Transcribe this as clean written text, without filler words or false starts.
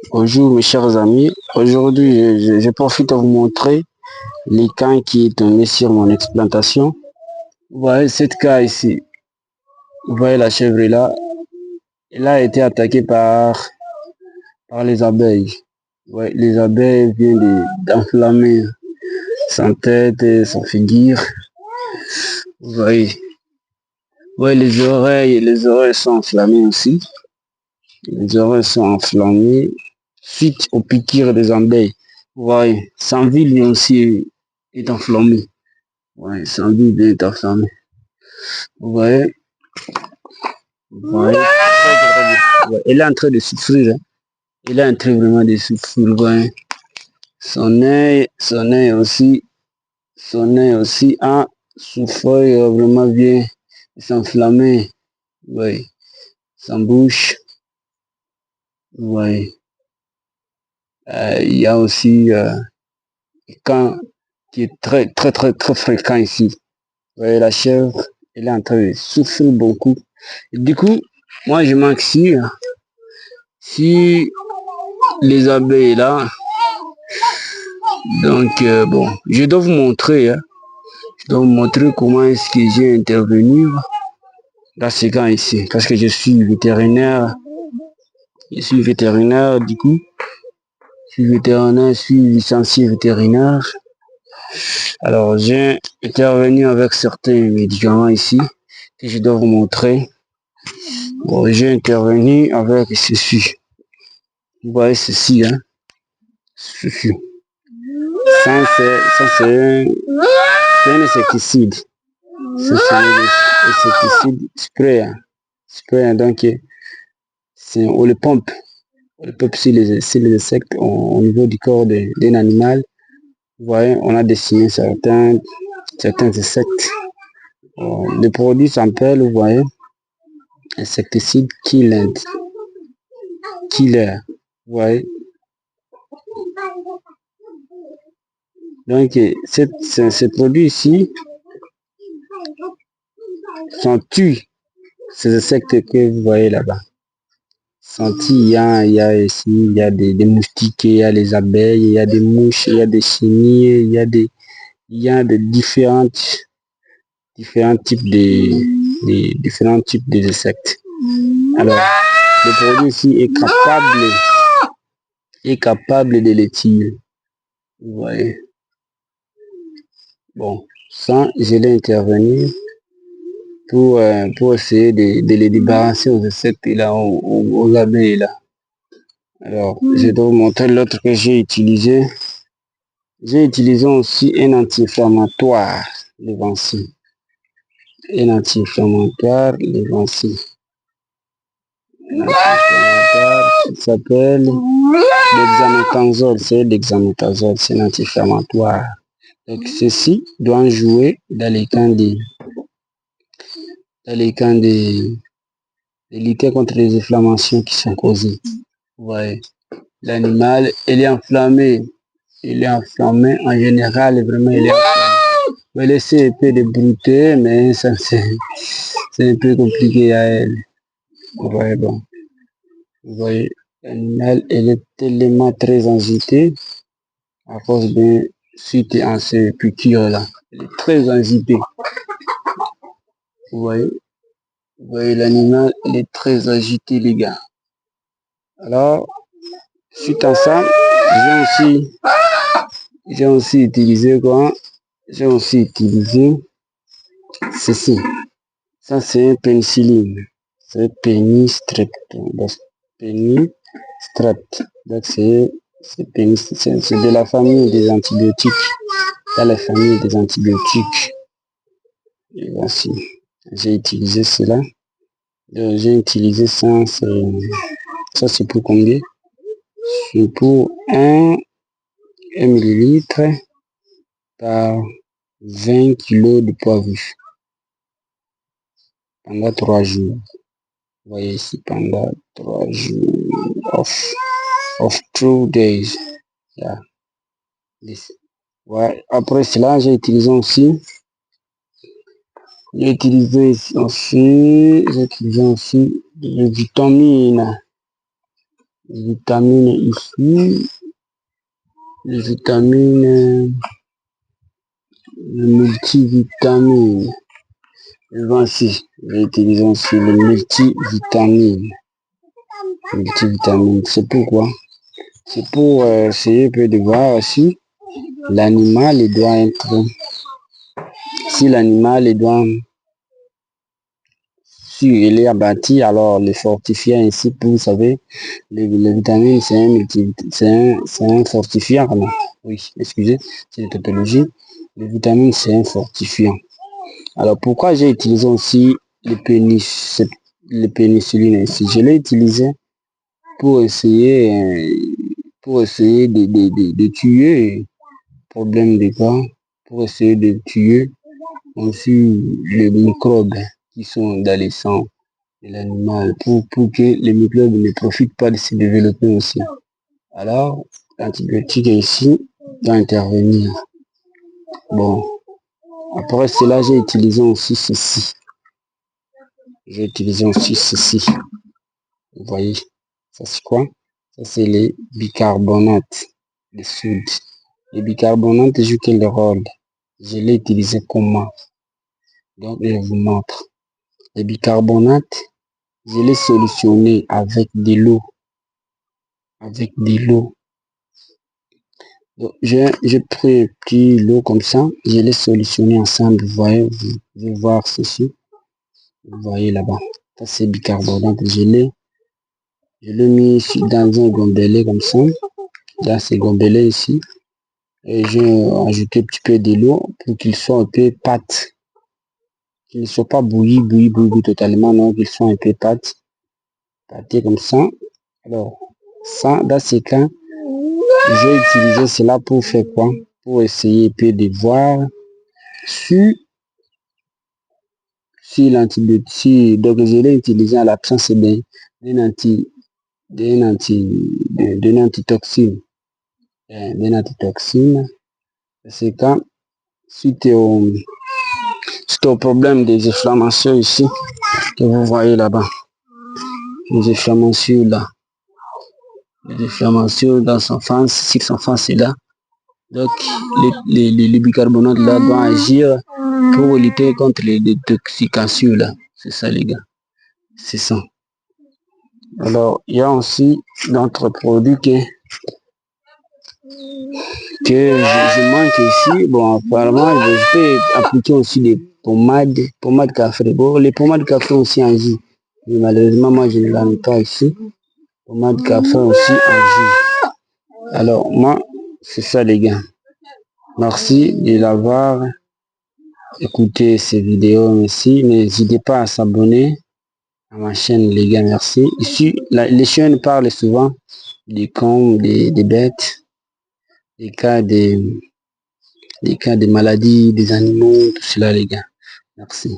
Bonjour mes chers amis, aujourd'hui je profite à vous montrer les camps qui est tombé sur mon explantation. Vous voyez cette cas ici, vous voyez la chèvre là, elle a été attaquée par les abeilles. Ouais, les abeilles viennent d'enflammer son tête et son figure. Vous voyez, ouais, les oreilles sont enflammées aussi. Les oreilles sont enflammées suite aux piqûres des abeilles. Vous voyez, son vie lui aussi est enflammé. Ouais, son vie est enflammé. Vous voyez, vous voyez. Ouais, elle est en train de souffrir. Hein. Elle est en train vraiment de souffrir. Vous voyez. Son œil aussi a souffert vraiment bien s'enflammer. Oui, sa bouche. Oui. Il y a aussi quand qui est très fréquent ici. Vous voyez, la chèvre, elle est en train de souffrir beaucoup. Et du coup, moi je manque si les abeilles là. Donc bon, je dois vous montrer, hein, je dois vous montrer comment est-ce que j'ai intervenu dans ces cas ici, parce que je suis vétérinaire, du coup, je suis licencié vétérinaire. Alors j'ai intervenu avec certains médicaments ici que je dois vous montrer. Bon, j'ai intervenu avec ceci. Vous voyez ceci, hein, ceci. Ça c'est un insecticide. C'est un insecticide spray. Hein. Spray, hein, donc on le pompe. On le pompe sur les insectes au niveau du corps d'un animal. Vous voyez, on a dessiné certains insectes. Le produit s'appelle, vous voyez, insecticide killer. Killer. Vous voyez. Donc, ces produits ici sont tuent ces insectes que vous voyez là-bas. Il y a des moustiques, il y a les abeilles, il y a des mouches, il y a des chenilles, il y a de différents types d'insectes. Alors, le produit ici est capable de les tuer. Vous voyez. Bon, sans je l'ai intervenu pour essayer de les débarrasser aux insectes là, aux abeilles là. Alors, je dois vous montrer l'autre que j'ai utilisé. J'ai utilisé aussi un anti-inflammatoire, le Vancy. Un anti-inflammatoire, le Vancy. Un anti-inflammatoire qui s'appelle l'examéthasone. C'est l'examéthasone, c'est un anti-inflammatoire. Donc, ceci doit jouer dans les camps de lutter contre les inflammations qui sont causées. Ouais. L'animal, il est enflammé. Il est enflammé. En général, vraiment, il est enflammé. On va laisser un peu de brouter, mais ça, c'est un peu compliqué à elle. Ouais, bon. Vous voyez, l'animal, il est tellement très agité à cause de suite à ces piqûres-là. Il est très agité. Vous voyez, l'animal, il est très agité, les gars. Alors, suite à ça, j'ai aussi utilisé quoi? J'ai aussi utilisé ceci. Ça, c'est un pénicilline. C'est pénistrate. Pénistrate. Donc, c'est de la famille des antibiotiques. Dans la famille des antibiotiques. Et voici. J'ai utilisé cela. J'ai utilisé ça. Ça, c'est pour combien? C'est pour 1 millilitre par 20 kg de poivre pendant 3 jours. Vous voyez ici, pendant 3 jours of 2 days. Yeah. Ouais. Après cela, j'ai utilisé aussi les vitamines. Les vitamines ici, les vitamines, le multivitamine. Voici, j'ai utilisé aussi le multivitamine. Multivitamine, c'est pourquoi? C'est pour essayer un peu de voir si l'animal doit être, si l'animal doit, si il est abattu, alors le fortifier ainsi pour, vous savez, les vitamines, c'est un fortifiant, non? Oui, excusez, c'est une tautologie. Les vitamines, c'est un fortifiant. Alors, pourquoi j'ai utilisé aussi le pénicilline ici? Je l'ai utilisé pour essayer, de tuer le problème des gars, pour essayer de tuer aussi les microbes qui sont dans les sangs de l'animal, pour que les microbes ne profitent pas de se développer aussi. Alors, l'antibiotique ici doit intervenir. Bon, après cela, j'ai utilisé aussi ceci. J'ai utilisé aussi ceci. Vous voyez, ça c'est quoi? Ça c'est les bicarbonates de soude. Les bicarbonates jouent quel rôle? Je l'ai utilisé comment? Donc, je vous montre. Les bicarbonates, je l'ai solutionné avec de l'eau. Avec de l'eau. Donc, j'ai pris un petit lot comme ça. Je l'ai solutionné ensemble. Vous voyez, vous pouvez voir ceci. Vous voyez là-bas. Ça c'est bicarbonate. Je l'ai mis dans un gobelet comme ça. Dans ces gobelets ici. Et j'ai ajouté un petit peu de l'eau pour qu'il soit un peu pâte. Qu'il ne soit pas bouilli totalement, non, qu'il soit un peu pâte. Pâté comme ça. Alors, ça, dans ces cas, j'ai utilisé cela pour faire quoi? Pour essayer un peu de voir si l'antibiotique, donc je l'ai utilisé à l'absence d'un antitoxine. D'un antitoxine. C'est quand, suite au problème des inflammations ici, que vous voyez là-bas. Les inflammations là. Les inflammations dans son face, si son face est là. Donc, les bicarbonates là doivent agir pour lutter contre les détoxications là. C'est ça les gars. C'est ça. Alors, il y a aussi d'autres produits que je manque ici. Bon, apparemment, je peux appliquer aussi des pommades café. Bon, les pommades café aussi en jus. Mais malheureusement, moi, je ne l'en ai pas ici. Pommade café aussi en jus. Alors, moi, c'est ça les gars. Merci de l'avoir écouté ces vidéos. Merci. N'hésitez pas à s'abonner à ma chaîne les gars. Merci. Ici, les chaînes parlent souvent des cons, des bêtes, des cas de maladies, des animaux, tout cela les gars. Merci.